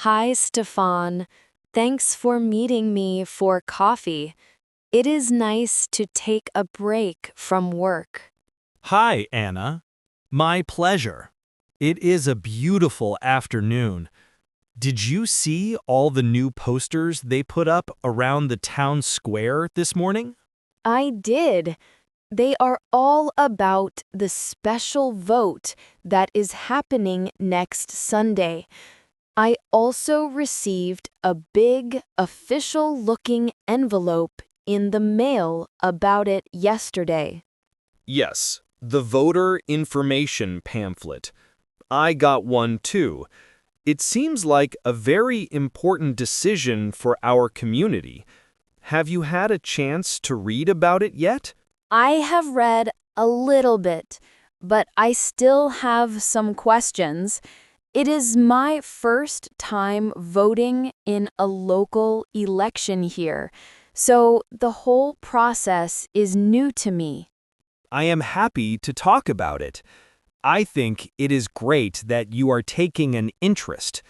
Hi, Stefan. Thanks for meeting me for coffee. It is nice to take a break from work. Hi, Anna. My pleasure. It is a beautiful afternoon. Did you see all the new posters they put up around the town square this morning? I did. They are all about the special vote that is happening next Sunday. I also received a big, official-looking envelope in the mail about it yesterday. Yes, the voter information pamphlet. I got one too. It seems like a very important decision for our community. Have you had a chance to read about it yet? I have read a little bit, but I still have some questions. It is my first time voting in a local election here, so the whole process is new to me. I am happy to talk about it. I think it is great that you are taking an interest.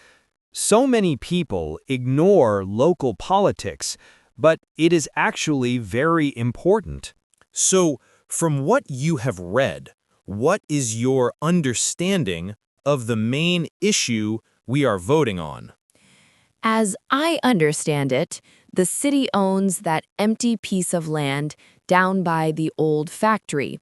So many people ignore local politics, but it is actually very important. So, from what you have read, what is your understanding of the main issue we are voting on? As I understand it, the city owns that empty piece of land down by the old factory.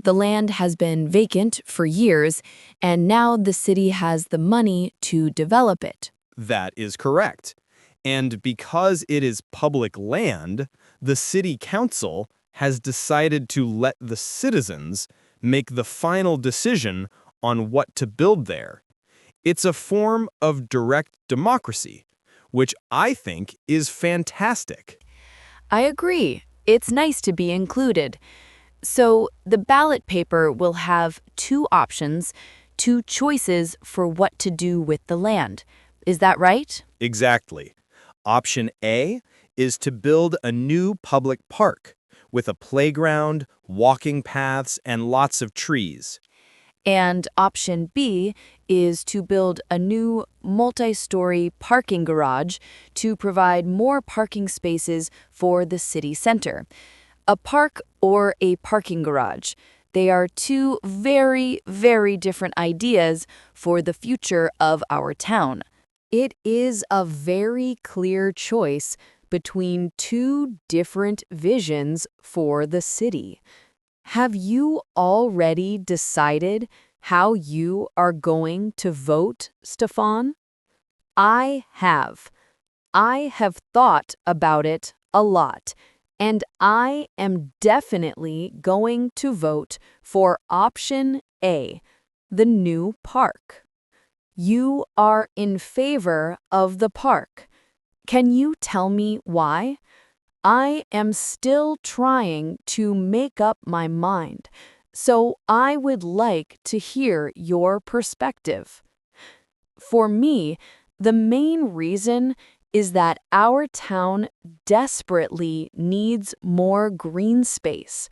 The land has been vacant for years, and now the city has the money to develop it. That is correct. And because it is public land, the city council has decided to let the citizens make the final decision on what to build there. It's a form of direct democracy, which I think is fantastic. I agree. It's nice to be included. So the ballot paper will have two options, two choices for what to do with the land. Is that right? Exactly. Option A is to build a new public park with a playground, walking paths, and lots of trees. And option B is to build a new multi-story parking garage to provide more parking spaces for the city center. A park or a parking garage. They are two very, very different ideas for the future of our town. It is a very clear choice between two different visions for the city. Have you already decided how you are going to vote, Stefan? I have. I have thought about it a lot, and I am definitely going to vote for option A, the new park. You are in favor of the park. Can you tell me why? I am still trying to make up my mind, so I would like to hear your perspective. For me, the main reason is that our town desperately needs more green space.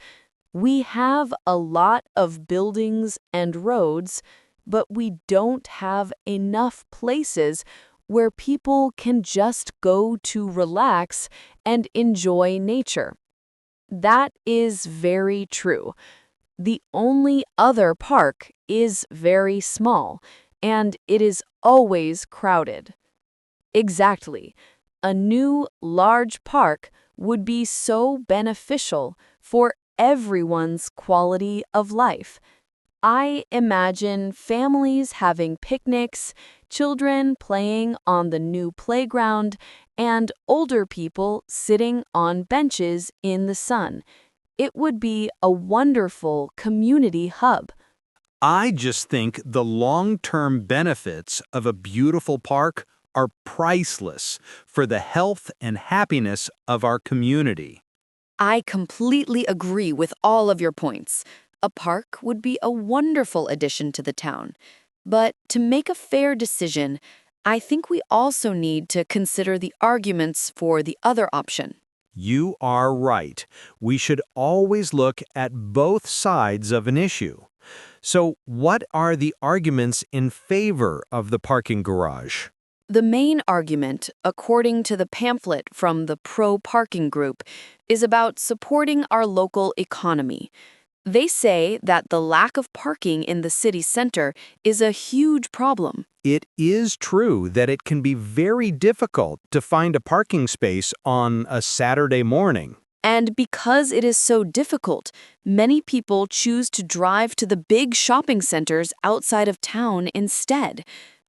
We have a lot of buildings and roads, but we don't have enough places where people can just go to relax and enjoy nature. That is very true. The only other park is very small, and it is always crowded. Exactly. A new, large park would be so beneficial for everyone's quality of life. I imagine families having picnics, children playing on the new playground, and older people sitting on benches in the sun. It would be a wonderful community hub. I just think the long-term benefits of a beautiful park are priceless for the health and happiness of our community. I completely agree with all of your points. A park would be a wonderful addition to the town. But to make a fair decision, I think we also need to consider the arguments for the other option. You are right. We should always look at both sides of an issue. So, what are the arguments in favor of the parking garage? The main argument, according to the pamphlet from the pro-parking group, is about supporting our local economy. They say that the lack of parking in the city center is a huge problem. It is true that it can be very difficult to find a parking space on a Saturday morning. And because it is so difficult, many people choose to drive to the big shopping centers outside of town instead.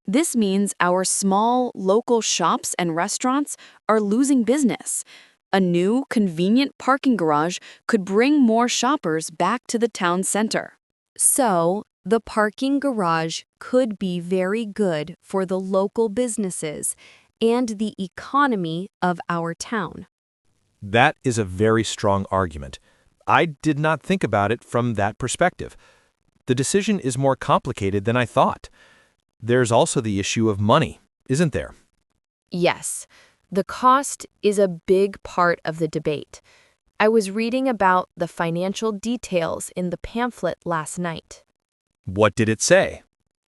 This means our small, local shops and restaurants are losing business. A new, convenient parking garage could bring more shoppers back to the town center. So, the parking garage could be very good for the local businesses and the economy of our town. That is a very strong argument. I did not think about it from that perspective. The decision is more complicated than I thought. There's also the issue of money, isn't there? Yes, the cost is a big part of the debate. I was reading about the financial details in the pamphlet last night. What did it say?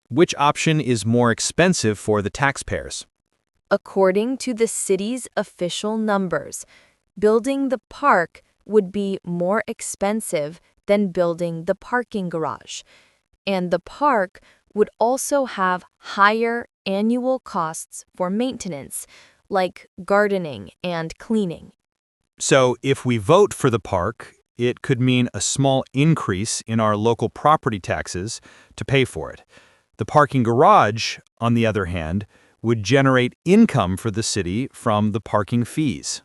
Which option is more expensive for the taxpayers? According to the city's official numbers, building the park would be more expensive than building the parking garage. And the park would also have higher annual costs for maintenance, like gardening and cleaning. So if we vote for the park, it could mean a small increase in our local property taxes to pay for it. The parking garage, on the other hand, would generate income for the city from the parking fees.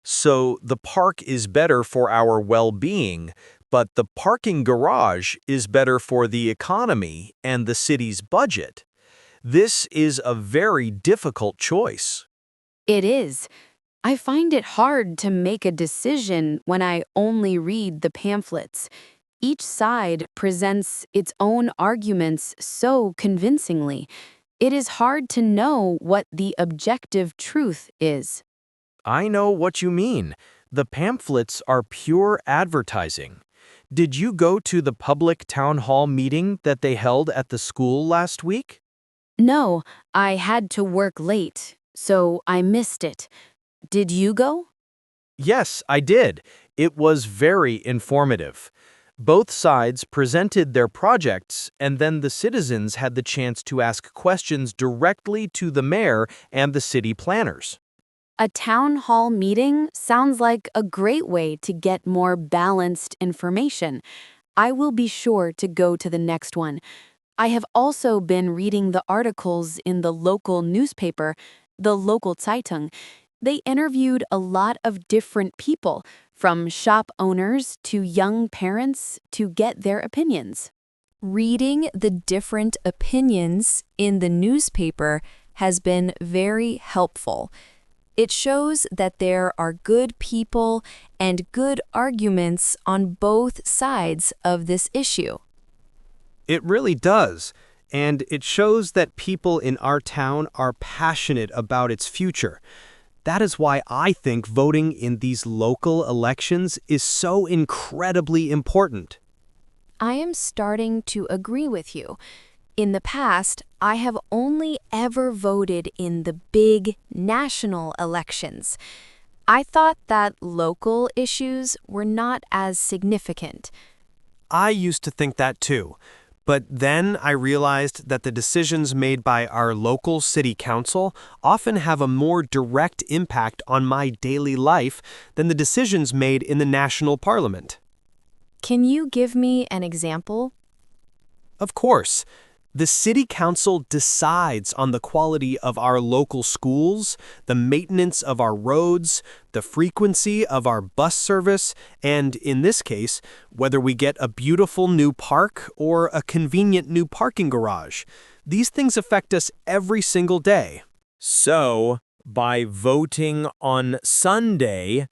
So the park is better for our well-being, but the parking garage is better for the economy and the city's budget. This is a very difficult choice. It is. I find it hard to make a decision when I only read the pamphlets. Each side presents its own arguments so convincingly. It is hard to know what the objective truth is. I know what you mean. The pamphlets are pure advertising. Did you go to the public town hall meeting that they held at the school last week? No, I had to work late, so I missed it. Did you go? Yes, I did. It was very informative. Both sides presented their projects, and then the citizens had the chance to ask questions directly to the mayor and the city planners. A town hall meeting sounds like a great way to get more balanced information. I will be sure to go to the next one. I have also been reading the articles in the local newspaper, the local Zeitung. They interviewed a lot of different people, from shop owners to young parents, to get their opinions. Reading the different opinions in the newspaper has been very helpful. It shows that there are good people and good arguments on both sides of this issue. It really does, and it shows that people in our town are passionate about its future. That is why I think voting in these local elections is so incredibly important. I am starting to agree with you. In the past, I have only ever voted in the big national elections. I thought that local issues were not as significant. I used to think that too. But then I realized that the decisions made by our local city council often have a more direct impact on my daily life than the decisions made in the national parliament. Can you give me an example? Of course. The city council decides on the quality of our local schools, the maintenance of our roads, the frequency of our bus service, and, in this case, whether we get a beautiful new park or a convenient new parking garage. These things affect us every single day. So, by voting on Sunday,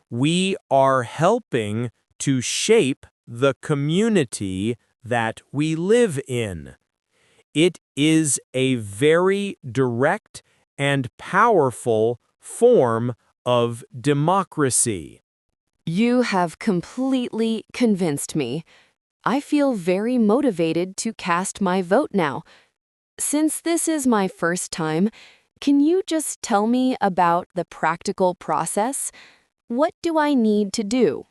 we are helping to shape the community that we live in. It is a very direct and powerful form of democracy. You have completely convinced me. I feel very motivated to cast my vote now. Since this is my first time, Can you just tell me about the practical process? What do I need to do?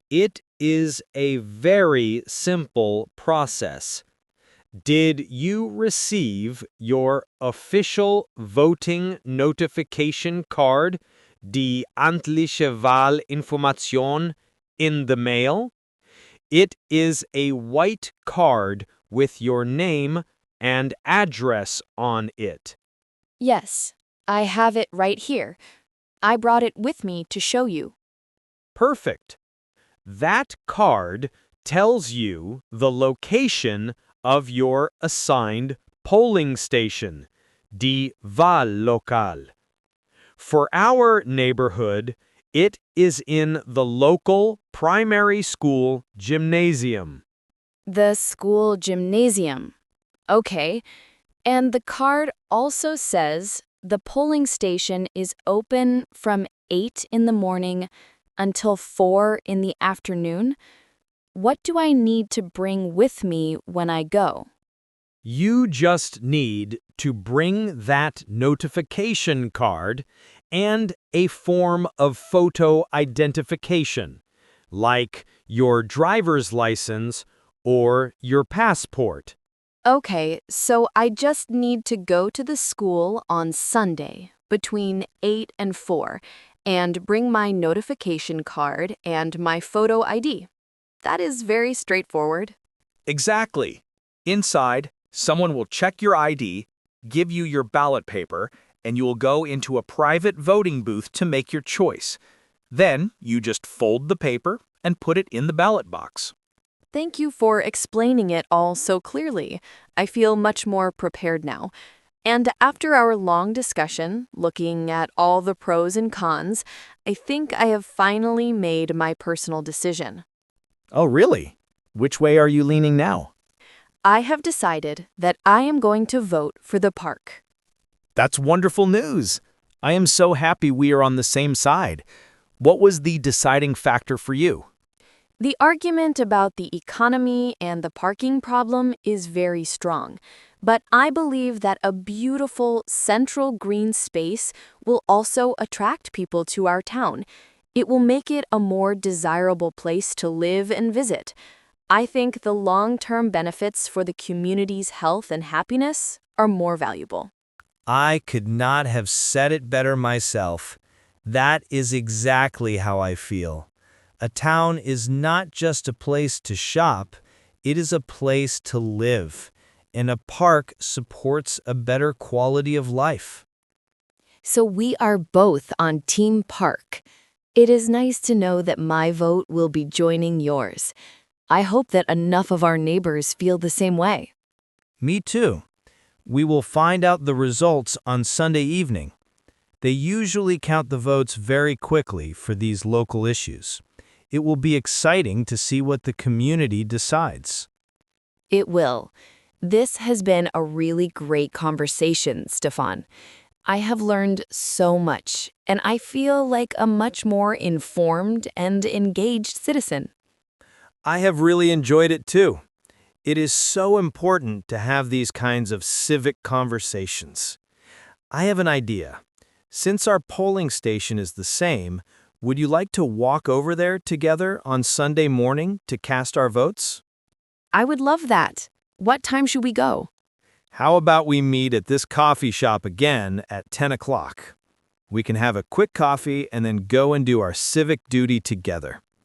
It is a very simple process. Did you receive your official voting notification card, die amtliche Wahlinformation, in the mail? It is a white card with your name and address on it. Yes, I have it right here. I brought it with me to show you. Perfect. That card tells you the location of your assigned polling station, die Wahllokal. For our neighborhood, it is in the local primary school gymnasium. The school gymnasium. Okay, and the card also says the polling station is open from 8 in the morning until 4 in the afternoon. What do I need to bring with me when I go? You just need to bring that notification card and a form of photo identification, like your driver's license or your passport. Okay, so I just need to go to the school on Sunday between 8 and 4 and bring my notification card and my photo ID. That is very straightforward. Exactly. Inside, someone will check your ID, give you your ballot paper, and you will go into a private voting booth to make your choice. Then, you just fold the paper and put it in the ballot box. Thank you for explaining it all so clearly. I feel much more prepared now. And after our long discussion, looking at all the pros and cons, I think I have finally made my personal decision. Oh, really? Which way are you leaning now? I have decided that I am going to vote for the park. That's wonderful news. I am so happy we are on the same side. What was the deciding factor for you? The argument about the economy and the parking problem is very strong, but I believe that a beautiful central green space will also attract people to our town. It will make it a more desirable place to live and visit. I think the long-term benefits for the community's health and happiness are more valuable. I could not have said it better myself. That is exactly how I feel. A town is not just a place to shop, it is a place to live, and a park supports a better quality of life. So we are both on Team Park. It is nice to know that my vote will be joining yours. I hope that enough of our neighbors feel the same way. Me too. We will find out the results on Sunday evening. They usually count the votes very quickly for these local issues. It will be exciting to see what the community decides. It will. This has been a really great conversation, Stefan. I have learned so much, and I feel like a much more informed and engaged citizen. I have really enjoyed it too. It is so important to have these kinds of civic conversations. I have an idea. Since our polling station is the same, would you like to walk over there together on Sunday morning to cast our votes? I would love that. What time should we go? How about we meet at this coffee shop again at 10 o'clock? We can have a quick coffee and then go and do our civic duty together.